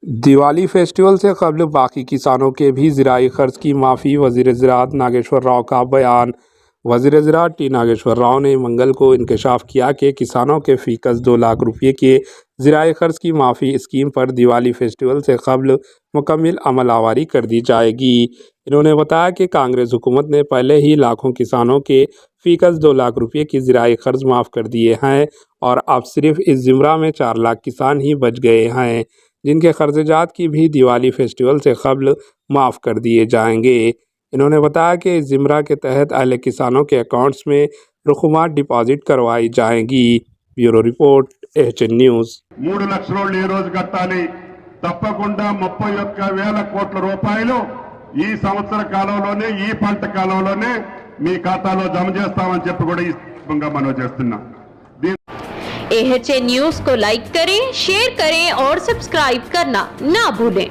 Diwali festival से कबल बाकी किसानों के भी ज़राई ख़र्च की माफ़ी, वज़ीर ज़राअत नागेश्वर राव का बयान। वज़ीर ज़राअत टी नागेश्वर राव ने मंगल को इंकशाफ किया कि किसानों के फ़ीकस 2 लाख रुपये के ज़राई ख़र्च की माफ़ी स्कीम पर दिवाली फेस्टिवल से कबल मुकम्मल अमल आवारी कर दी जाएगी। इन्होंने बताया कि कांग्रेस हुकूमत ने पहले ही लाखों किसानों के फ़ीकस 2 लाख रुपये की ज़राई ख़र्च माफ़ कर दिए हैं और अब सिर्फ इस ज़िमरा में 4 लाख किसान ही बच गए हैं, जिनके ख़र्चात की भी दिवाली फेस्टिवल से कबल माफ़ कर दिए जाएंगे। इन्होंने बताया कि इस ज़िमरा के तहत अहले किसानों के अकाउंट्स में रकूमात डिपॉजिट करवाई जाएंगी। Bureau report HN news. 3 లక్షలు ఈ రోజు కట్టాలి, తప్పకుండా 31,000 కోట్ల రూపాయలు ఈ సంవత్సర కాలంలోనే ఈ పంట కాలంలోనే మీ ఖాతాలో జమ చేస్తామని చెప్పి కూడా ఈ సందర్భంగా మనం చేస్తున్నాం। AHN न्यूज़ को लाइक करें, शेयर करें और सब्सक्राइब करना ना भूलें।